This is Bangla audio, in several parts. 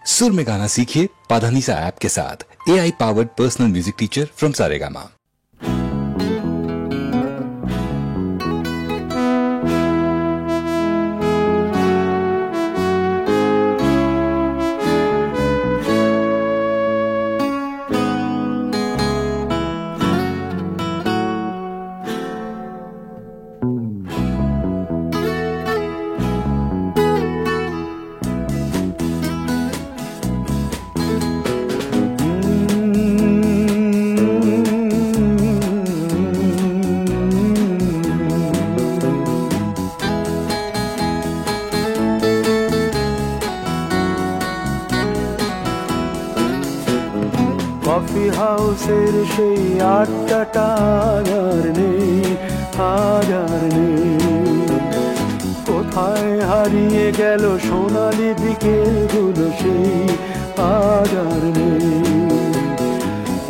सुर में गाना सीखिए पाधानीसा ऐप के साथ। AI powered personal music teacher from Saregama. Coffee হাউসের সেই আড্ডাটা আর নেই, আর নেই। কোথায় হারিয়ে গেল সোনালি বিকেলগুলো সেই আর নেই।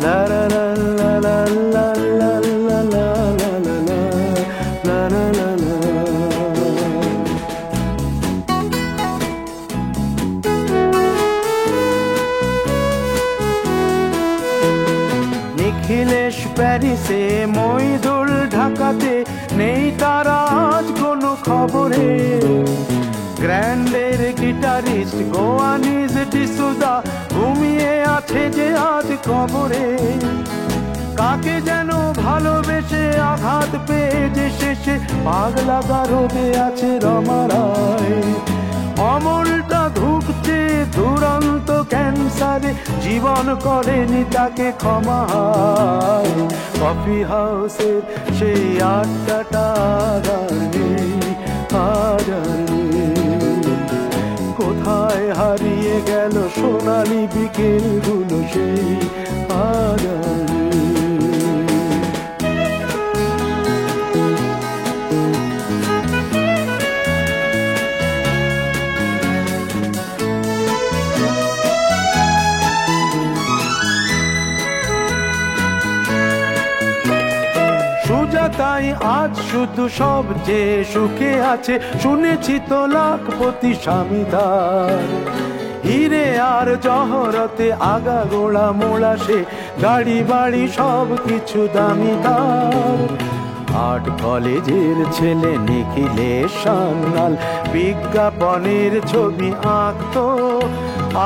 লা লা লা লা লা লা লা লা লা লা লা লা লা লা। নিখিলেশ প্যারিসে, মইদুল ঢাকাতে, নেই তার আজ কোনো খবরে। গ্র্যান্ডের গিটারিস্ট গোয়ানিজ ডিসুজা ঘুমিয়ে আছে যে আজ কবরে। কাকে যেন ভালোবেসে আঘাত পেয়ে যে শেষে পাগলা গারদে আছে রমারায়। অমলটা ধুকছে দুরন্ত ক্যান্সারে, জীবন করেনি তাকে ক্ষমা। কফি হাউসের সেই আড্ডাটা আর নেই, আর নেই। কোথায় হারিয়ে গেল সোনালি বিকেলগুলো সেই আর নেই। তাই আজ শুধু সব যে সুখে আছে, শুনেছি তো লাখপতি স্বামীদার। হিরে আর জহরতে আগা গোড়া মোড়া সে, গাড়ি বাড়ি সব কিছু দামি তার। আর্ট কলেজের ছেলে নিখিলেশ সান্যাল বিজ্ঞাপনের ছবি আঁকতো,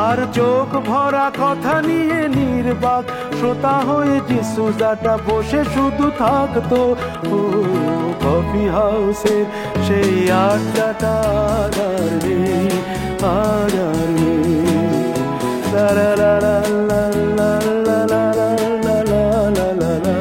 আর চোখ ভরা কথা নিয়ে নির্বাক শ্রোতা হয়ে ডিসুজাটা বসে শুধু থাকতো। ও কফি হাউসের সেই আড্ডাটা আর নেই, আর নেই। লা লা লা লা লা লা লা লা লা লা লা লা লা।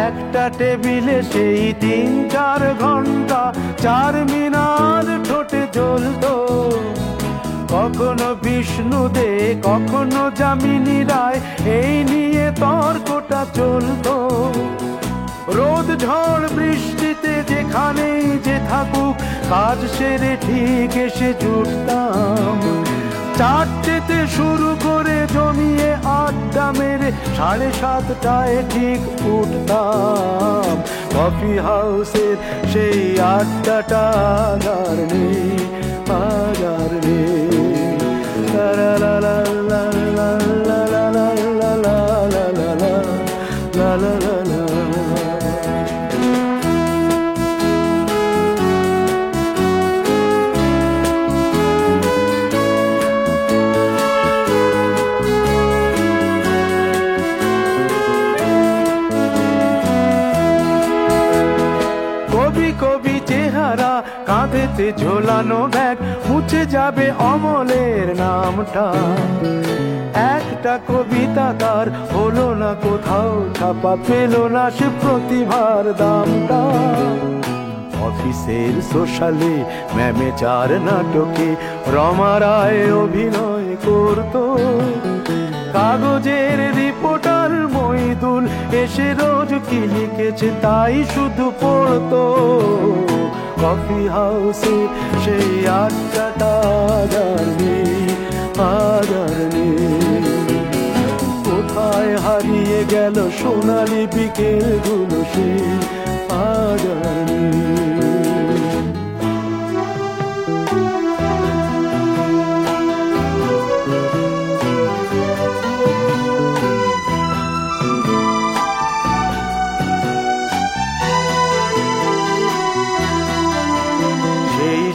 একটা টেবিলে সেই 3-4 ঘন্টা চার মিনার ঠোঁটে জ্বলতো। কখনো বিষ্ণু দে, কখনো যামিনী রায়, এই নিয়ে তর্কটা চলতো। রোদ ঝড় বৃষ্টিতে যেখানেই যে থাকুক, কাজ সেরে ঠিক এসে জুটতাম। 4টেতে শুরু করে জমিয়ে আড্ডা মেরে 7:30টায় ঠিক উঠতাম। কফি হাউসের সেই আড্ডাটা আর নেই, আর নেই। লা লা লা লা লা লা লা লা লা লা লা লা লা লা। কবি চেহারা, কাঁধেতে ঝোলানো ব্যাগ, মুছে যাবে অমলের নামটা। একটা কবিতা তার হলো না কোথাও ছাপা, পেল না সে প্রতিভার দামটা। অফিসের সোশ্যালে ম্যামেজার নাটকে রমা রায় অভিনয় করতো। কাগজের রিপোর্টার মইদুল এসে রোজ কি লিখেছে তাই শুধু পড়তো। কফি হাউসে সেই আড্ডাটা আর নেই, আর নেই। কোথায় হারিয়ে গেল সোনালি বিকেলগুলো সেই আজ আর নেই।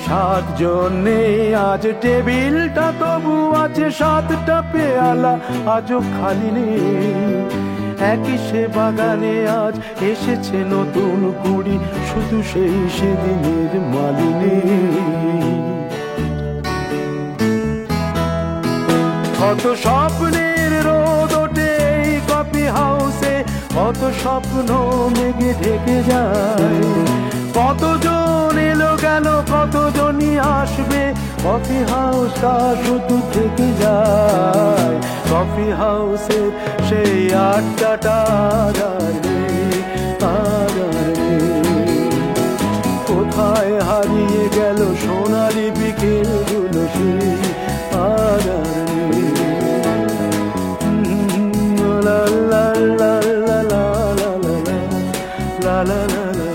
সাতজন নেই আজ টেবিলটা, তবু আছে সাতটা পেয়ালা আজও খালি নেই। একই সে বাগানে আজ এসেছে নতুন কুড়ি, শুধু সেই সেদিনের মালিনী। কত স্বপ্নের রোদ ওঠে এই কফি হাউসে, কত স্বপ্ন মেঘে ঢেকে যায়। কতজন এলো গেল, কতজনই আসবে, কফি হাউসটা শুধু থেকে যায়। কফি হাউসে সেই আড্ডাটা আর নেই, আর নেই। কোথায় হারিয়ে গেল সোনালি বিকেলগুলো সেই আর নেই। লা লা লা লা লা লা লা লা লা।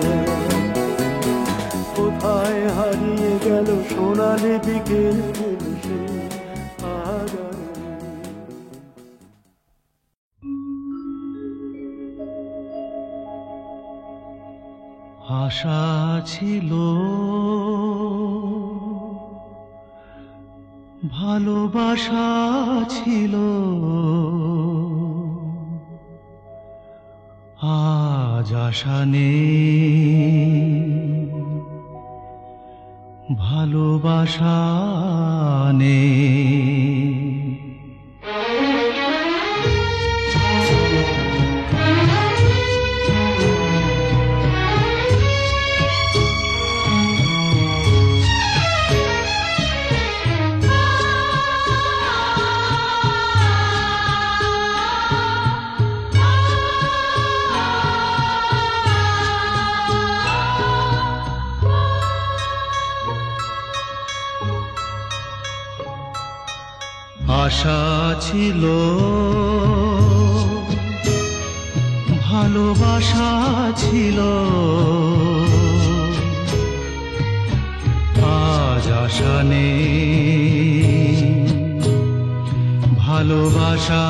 কোথায় হারিয়ে গেল সোনালি বিকেলগুলো সেই আজ আর নেই। আশা ছিল, ভালোবাসা ছিল, আজ আশা নেই, ভালোবাসা নেই। আশা ছিল, ভালোবাসা ছিল, আজ আশা নেই, ভালোবাসা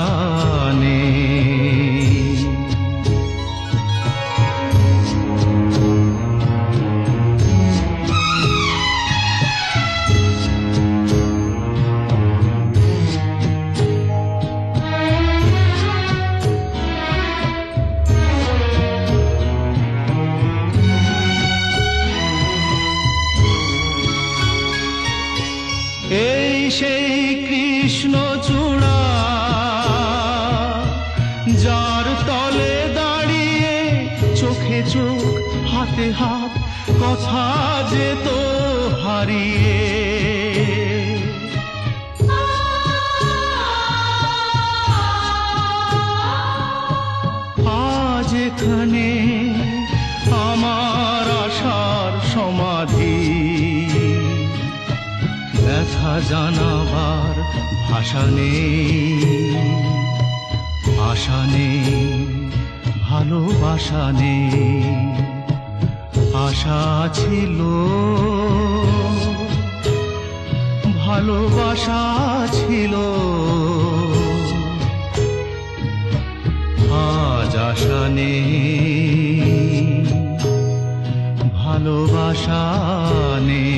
নেই। এই সেই কৃষ্ণচূড়া, যার তলে দাঁড়িয়ে চোখে চোখ হাতে হাত কথা যেত হারিয়ে। আজ এখানে আমার আশার সমাধি, ব্যথা জানাবার ভাষা নেই, আশা নেই, ভালোবাসা নেই। আশা ছিল, ভালোবাসা ছিল, আজ আশা নেই, ভালোবাসা নেই।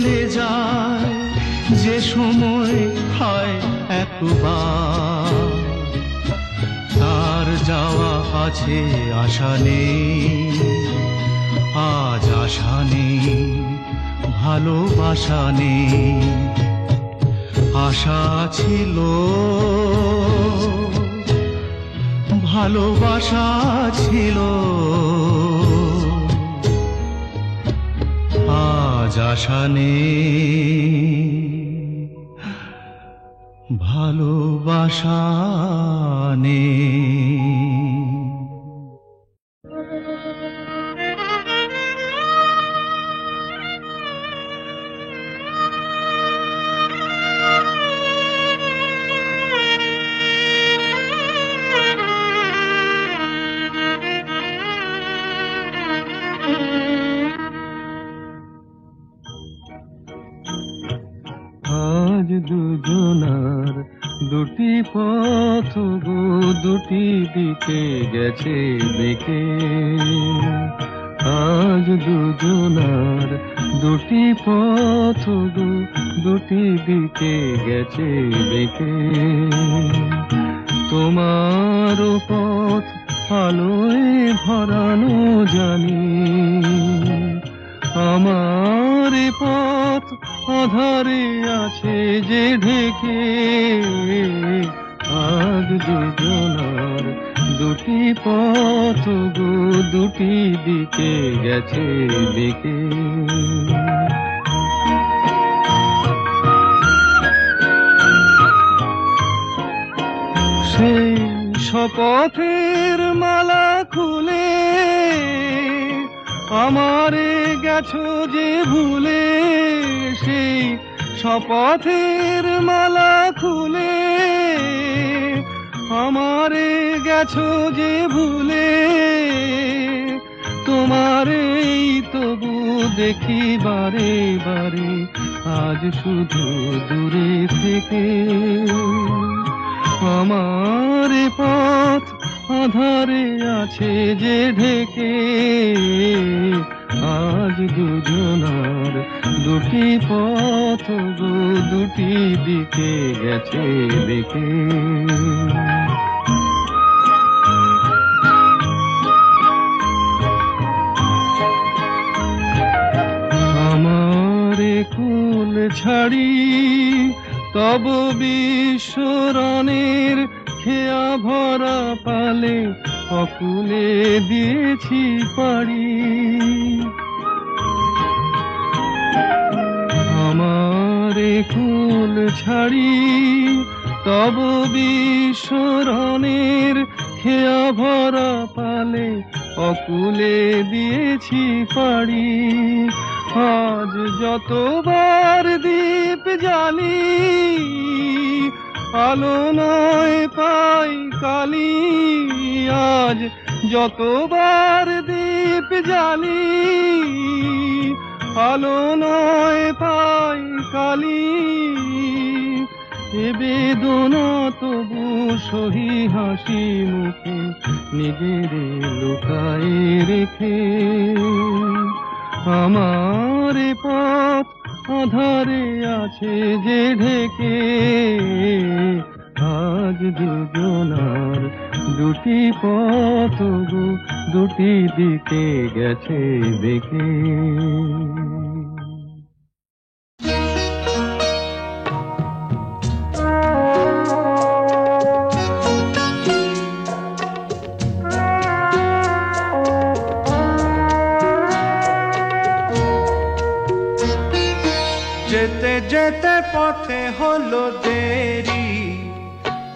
চলে যায় যে সময় হয় একবার, তার যাওয়া আছে আশা নেই, আজ আশা নেই, ভালোবাসা নেই। আশা ছিল, ভালোবাসা ছিল, আজ আশা নেই, ভালোবাসা নেই। আজ দুজনার দুটি পথ গো দুটি দিকে গেছে বেঁকে। আজ দুজনার দুটি পথ গো দুটি দিকে গেছে বেঁকে। তোমার পথ আলোয় ভরানো জানি, আমার পথ আধারে আছে যে ঢেকে। আজ দুজনার দুটি পথ গো দুটি দিকে গেছে বেঁকে। সেই শপথের মালা খুলে আমারে গেছো যে ভুলে। সেই শপথের মালা খুলে আমারে গেছো যে ভুলে। তোমারেই তবু দেখি বারে বারে আজ শুধু দূরে থেকে। আমার পথ আধারে আছে যে ঢেকে। আজ দুজনার দুটি পথ গো দুটি দিকে গেছে বেঁকে। আমারে কুল ছাড়ি তব বিশ্বরণের খেয়া ভরা পালে অকুলে দিয়েছি পাড়ি। আমারে কুল ছাড়ি তব বিশ্বরণের খেয়া ভরা পালে অকুলে দিয়েছি পাড়ি। আজ যতবার দীপ জ্বালি আলো নয় পাই কালি। আজ যতবার দীপ জ্বালি আলো নয় পাই কালি। এ বেদনা তবু সহি হাসি মুখে নিজের লুকায়ে রেখে। আমার পথ আধারে আছে যে ঢেকে। আজ দুজনার দুটি পথ গো দুটি দিকে গেছে বেঁকে। যেতে যেতে পথে হলো দেরি,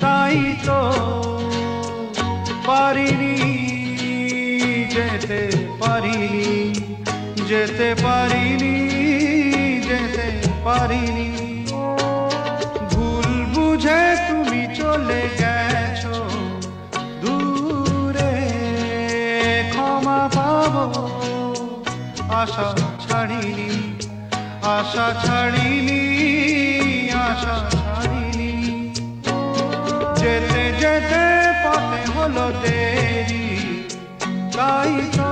তাই তো পারিনি যেতে পারিনি, যেতে পারিনি, যেতে পারিনি। ভুল বুঝে তুমি চলে গেছো দূরে, ক্ষমা পাবো আশা ছাড়িনি, আশা ছাড়িনি, আশা ছাড়িনি। যেতে যেতে পথে হলো দেরি, তাই তো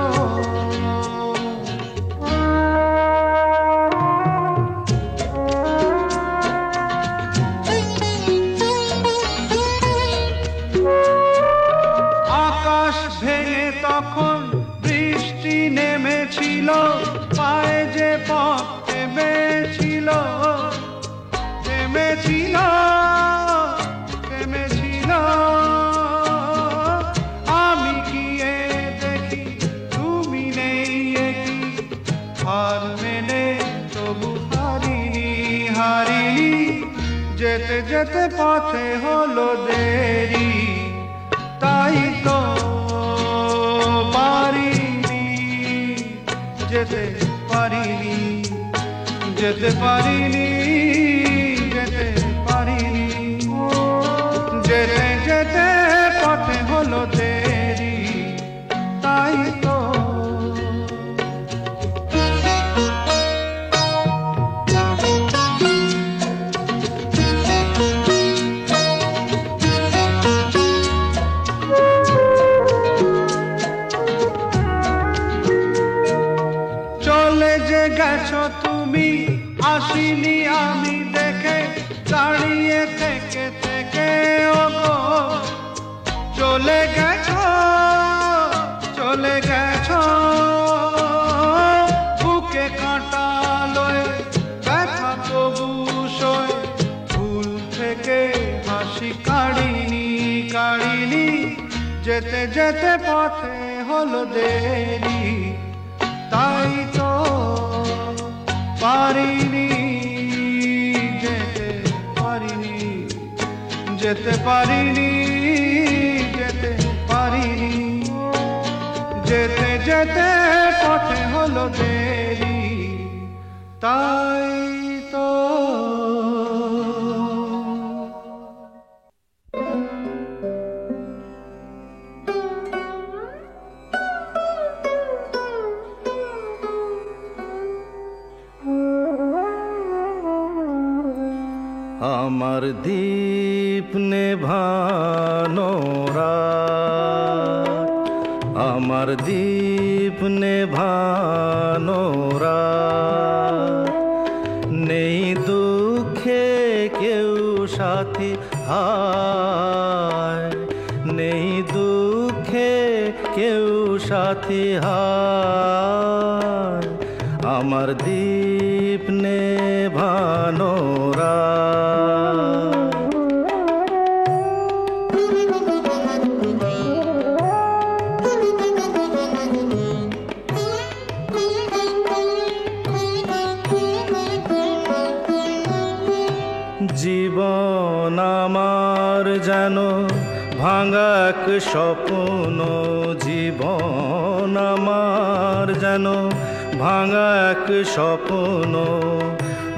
যেতে যেতে পথে হলো দেরি, তাই তো পারিনি, যেতে পারিনি, যেতে পারিনি, যেতে পারিনি। যেতে যেতে পথে হলো দেরি, তাই তো। চলে যে গেছো তুমি, আসিনি আমি দেখে, দাঁড়িয়ে থেকে থেকে ওগো। চলে গেছো, চলে গেছো, বুকে কাঁটা লয়ে ব্যথা তবু সয়ে, ভুল থেকে হাসি কাড়িনি, কাড়িনি। যেতে যেতে পথে হলো দেরি, তাই তো পারিনি, যেতে পারিনি, যেতে পারিনি, যেতে পারিনি। যেতে যেতে পথে হলো দেরি, তাই তো। আমার দীপ নেভানো রাত, আমার দীপ নেভানো রাত, নেই দুঃখে কেউ সাথী হায়, নেই দুঃখে কেউ সাথী হায়, আমার দীপ নেভানো রাত। জীবন আমার যেন ভাঙা এক স্বপ্ন, জীবন আমার যেন ভাঙা এক স্বপ্ন,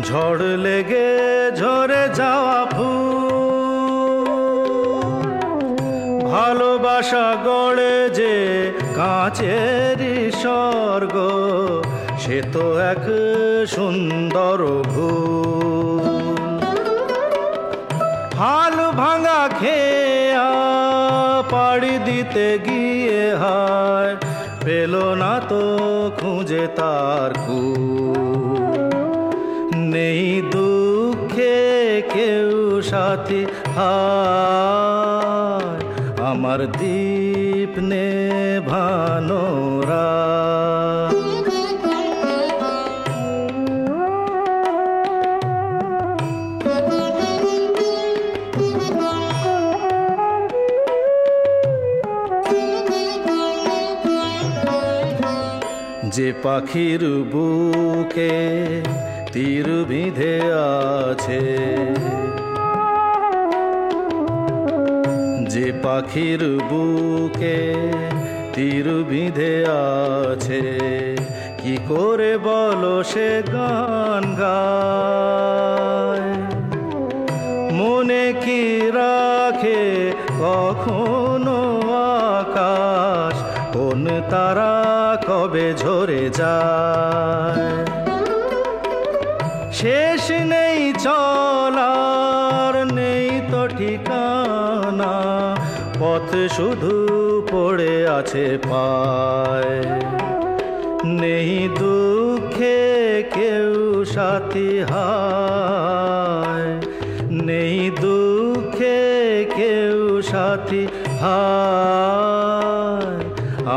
ঝড় লেগে ঝরে যাওয়া ফুল। ভালোবাসা গড়ে যে কাঁচের স্বর্গ, সে তো এক সুন্দর ভুল। হাল ভাঙা খেয়া পাড়ি দিতে গিয়ে হায়, পেল না তো খুঁজে তার কুল। নেই দুঃখে কেউ সাথী হায়, আমার দীপ নেভানো রাত। যে পাখির বুকে তীর বিঁধে আছে, যে পাখির বুকে তীর বিঁধে আছে, কি করে বলো সে গান গায়। মনে কি রাখে কখনো আকাশ, কোন তারা কবে ঝরে যায়। শেষ নেই চলার, নেই তো ঠিকানা, পথ শুধু পড়ে আছে পায়। নেই দুঃখে কেউ সাথী হায়, নেই দুঃখে কেউ সাথী হায়,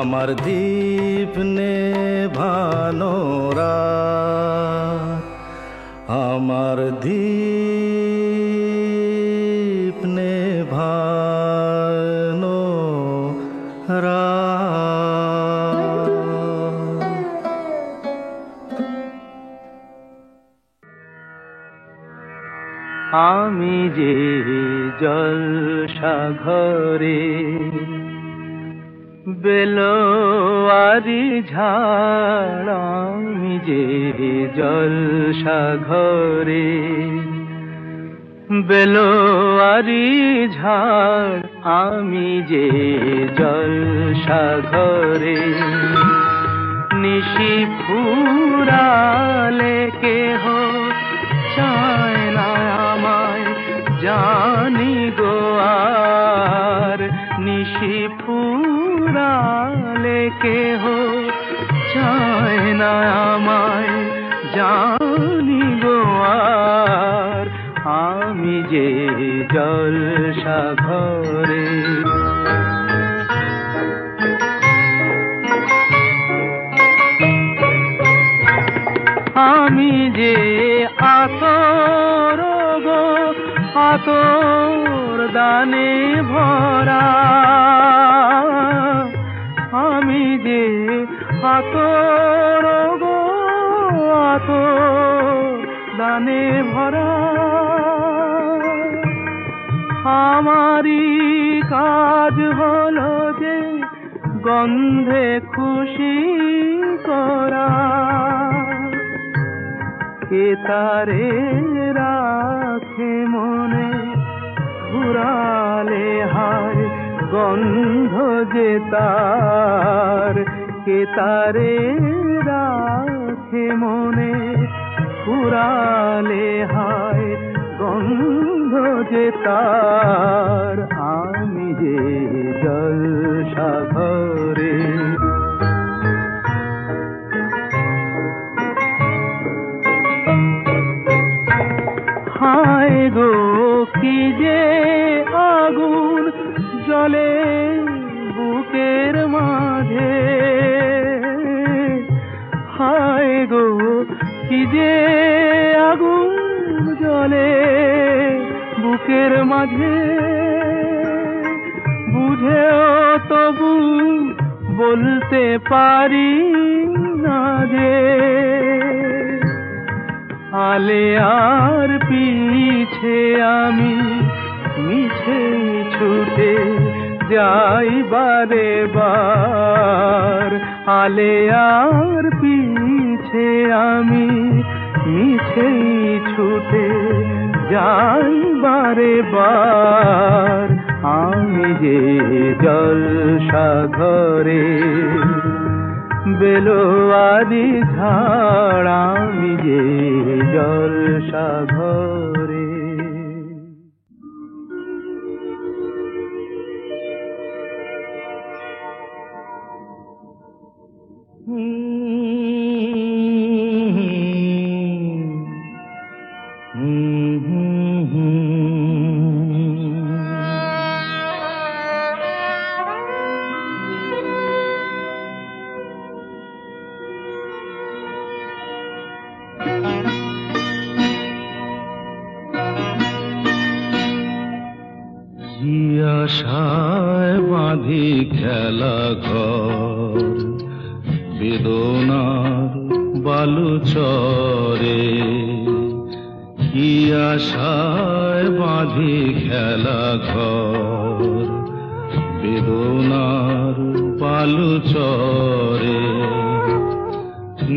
আমার দীপ নেভানো রাত, আমার দীপ নেভানো রাত। আমি যে জলসাঘরে বেলোয়ারি ঝাড়, আমি যে জলসাঘরে বেলোয়ারি ঝাড়, আমি যে জলসাঘরে নিশি ফুরালে কেহ চায় না আমায়, জানি গো আর নিশি ফুরালে কেহ চায় না আমায়, জানি গো আর আমি যে জলসাঘরে। আমি যে আতর গো আতর দানে ভরা, আমি যে আতর গো আতর দানে ভরা, আমারই কাজ হলো যে গন্ধে খুশি করা, কে তারে রাখে মনে ফুরালে হায় গন্ধ যে তার, কে তারে রাখে মনে ফুরালে হায় গন্ধ যে তার, আমি যে জলসাঘরে। হায় গো কি যে আগুন জ্বলে বুকের মাঝে, হায় গো কি যে আগুন জ্বলে বুকের মাঝে, বুঝেও তবু বলতে পারি না যে আলে আর পিছে আমি মিছে ছুটে যাই বারে বার, আলে আর পিছে আমি মিছে ছুটে যাই বারে বার, আমি যে জলসাঘরে বেলোয়ারি ঝাড়, আমি যে জলসাঘরে। আশায় বাঁধি খেলা ঘর বেদনার বালু চরে, কি আশায় বাঁধি খেলা ঘর বেদনার বালু চরে,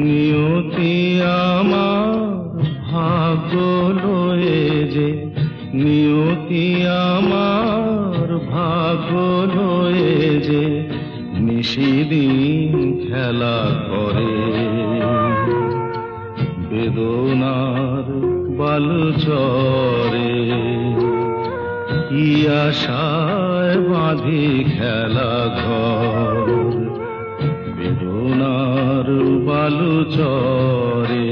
নিয়তি আমার ভাগ্য লয়ে যে, নিয়তি আমার ভাগ্য লয়ে যে নিশিদিন খেলা করে, বেদনার বালু চরে, কি আশায় বাঁধি খেলা ঘর বেদনার বালু চরে।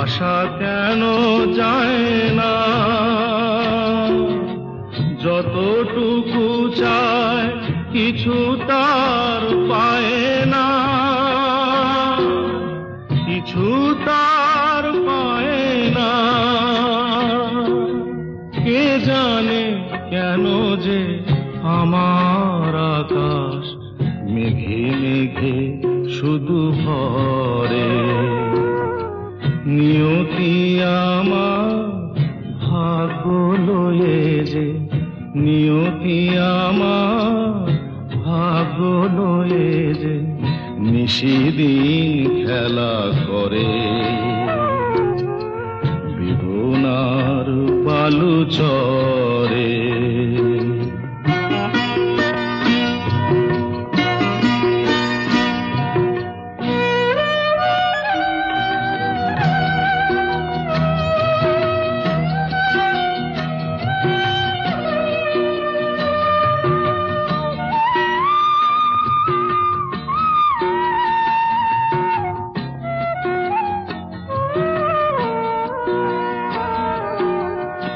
আশা কেন কিছু তার পায় না, কিছু তার পায় না। কে জানে কেন যে আমার আকাশ মেঘে মেঘে শুধু ভরে। নিয়তি আমার ভাগ্য লয়ে যে, নিয়তি আমার ভাগ্য লয়ে যে নিশিদিন খেলা করে। বেদনার বালু চরে।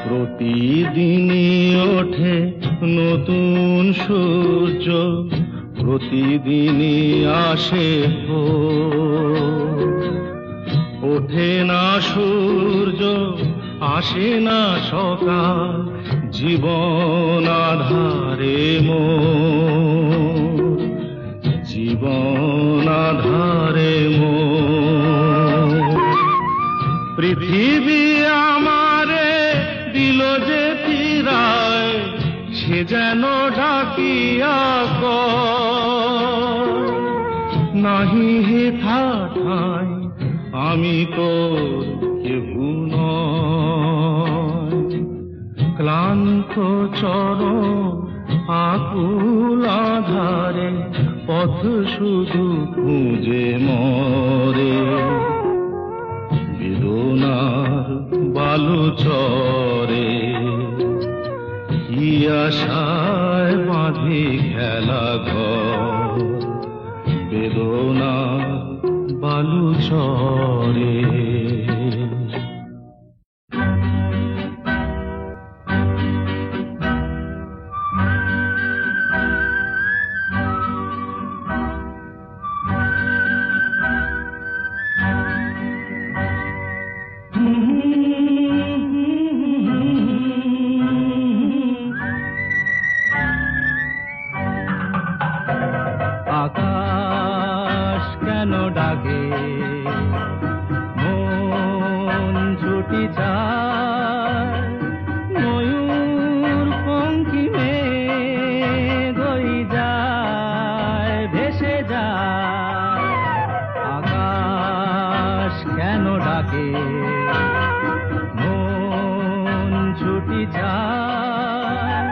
প্রতিদিনই ওঠে নতুন সূর্য, প্রতিদিনই আসে ভোর। ওঠে না সূর্য, আসে না সকাল, জীবন আধারে মোর, জীবন আধারে মোর। পৃথিবী আমারে দিল যে ফিরায়, সে যেন ডাকিয়া কয়, নাহি হে ঠাঠাই আমি তোর কেহু নয়। ক্লান্ত চরণ আকুল আধারে পথ শুধু খুঁজে মরে। বেদনার বালু চরে, কি আশায় বাঁধি খেলা ঘর। বেদনার বালু চরে। আকাশ কেন ডাকে, মন ছুটি চায়, ময়ূর পঙ্খী মেঘ যায় ভেসে যায়। আকাশ কেন ডাকে, মন ছুটি চায়,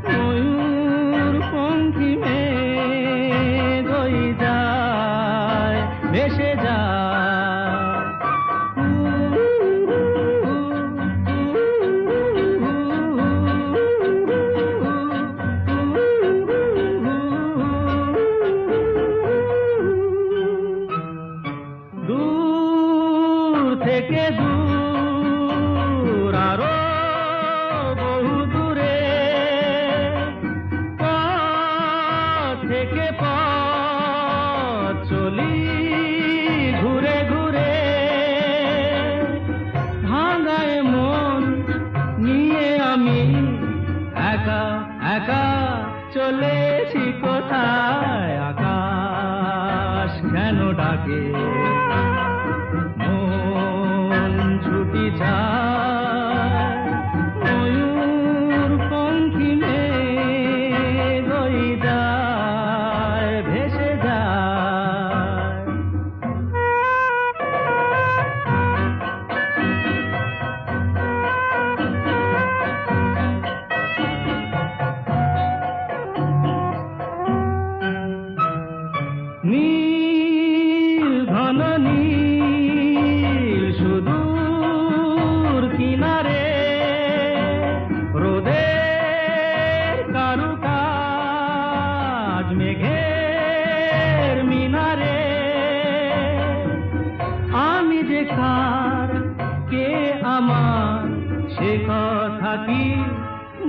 ময়ূর পঙ্খী মেঘ যায় ভেসে যায়। দূর থেকে দূর আরো বহু দূরে, পথ থেকে পথ চলি ঘুরে ঘুরে। ভাঙায় মন নিয়ে আমি একা একা চলেছি কোথায়। আকাশ কেন ডাকে, মন ছুটি যায়, ময়ূর পঙ্খী মেঘ যায় ভেসে যায়। নীল ঘন নীল সুদূর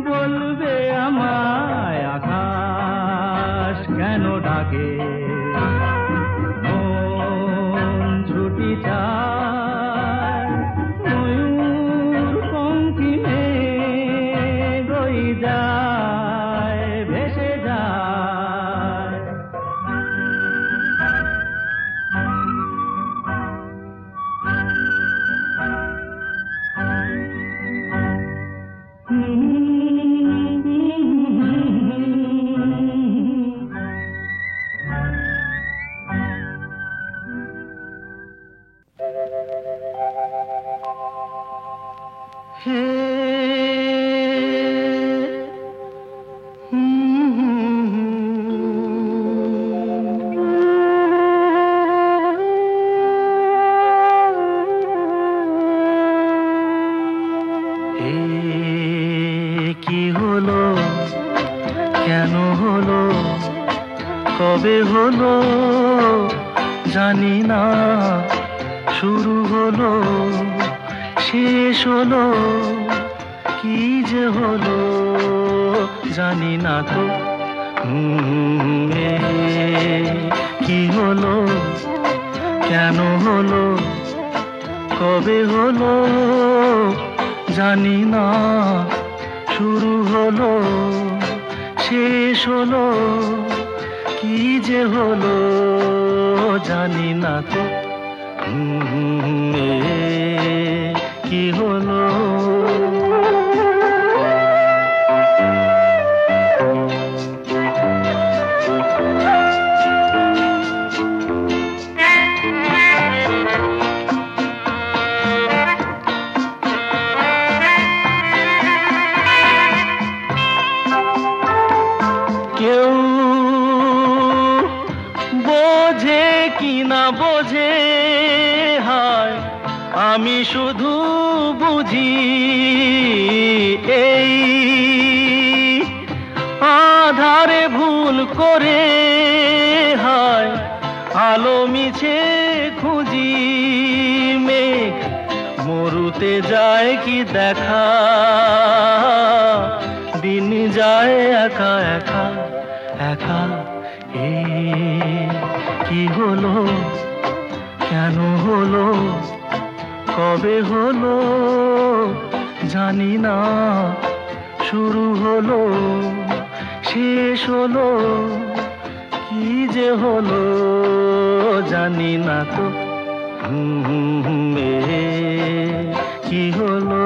বলবে আমায় আকাশ কেন ডাকে, মন ছুটি চায় ময়ূর পঙ্কিমে গই যায় ভেসে যায়। কি হলো, কেন হলো, কবে হলো জানি না, শুরু হলো শেষ হলো, কি যে হলো জানি না তো। কি হলো, কেন হলো, কবে হলো জানি না, শুরু হলো শেষ হলো, কি যে হলো জানি না তো। কি হলো, কেউ বোঝে কি না বোঝে, হায় আমি শুধু বুঝি এই আধারে ভুল করে, হায় আলো মিছে খুঁজি, মেঘ মরুতে যায় কি দেখা, দিন যায় একা একা একা। কি হলো, কেন হলো, কবে হলো জানি না, শুরু হলো শেষ হলো, কি যে হলো জানি না তো। কি হলো,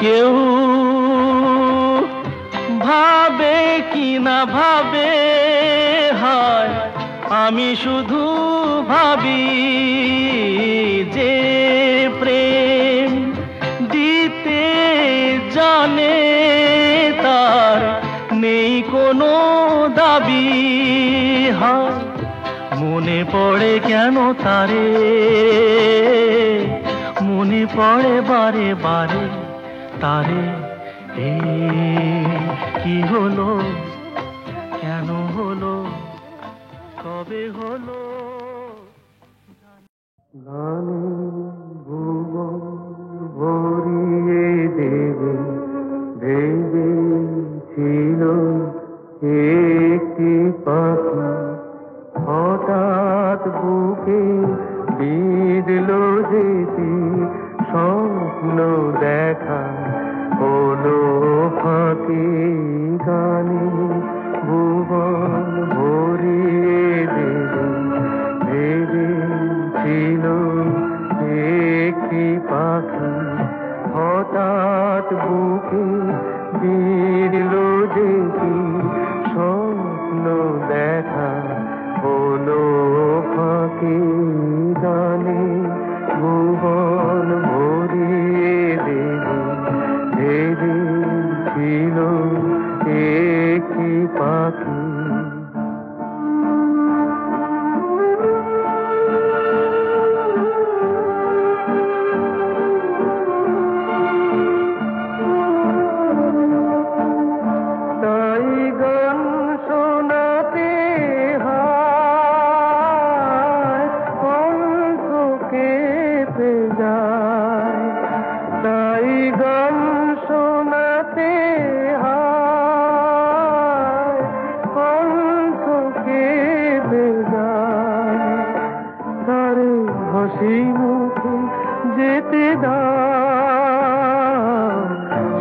কেউ ভাবে কি না ভাবে, হায় আমি শুধু ভাবি যে প্রেম দিতে জানে তার নেই কোনো দাবি, হায় মনে পড়ে কেন তারে, মনে পড়ে বারে বারে তারে। কি হলো, কেন হলো, কবে হলো। গানে ভুবন ভরিয়ে দেবে ভেবেছিল একটি পাখি, হঠাৎ বুকে বিঁধল যেতি স্বপ্ন দেখা হলো ফাঁকি। গানে ভুবন ভরিয়ে দেবে ভেবেছিল একটি পাখি, হঠাৎ বুকে বিঁধল যেতি স্বপ্ন দেখা হলো ফাঁকি। গানে ভুবন ভরিয়ে দেবে ভেবেছিল একটি পাখি।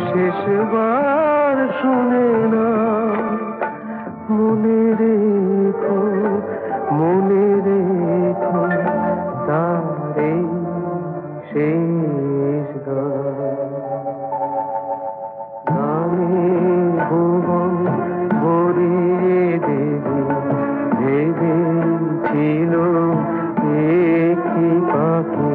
শেষবার শুনে না মনে রেখো তারে শেষ গানে ভুবন ভরিয়ে দেবে ভেবেছিল একটি পাখি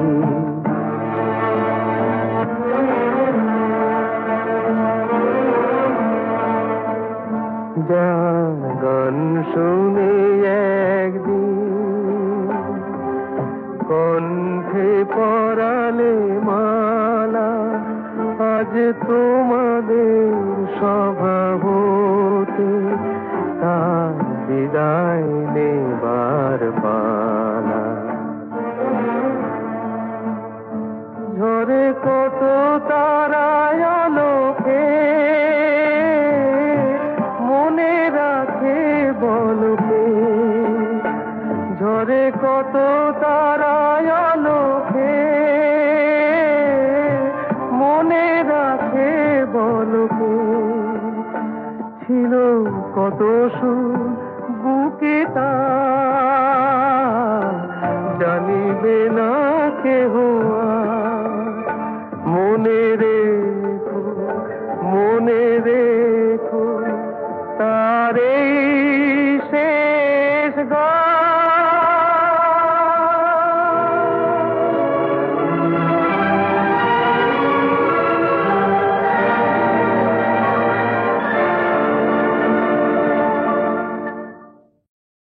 গান শুনে একদিন কণ্ঠে পরালে মালা আজ তোমাদের স্বভাবতে তার বিদায় নেবার পালা ঝরে কত তারায় আলোকে মনে রাখে বলকে ঝরে কত তারায় আলোকে মনে রাখে বলকে ছিল কত সুর বুকে তা জানিবে না কেহ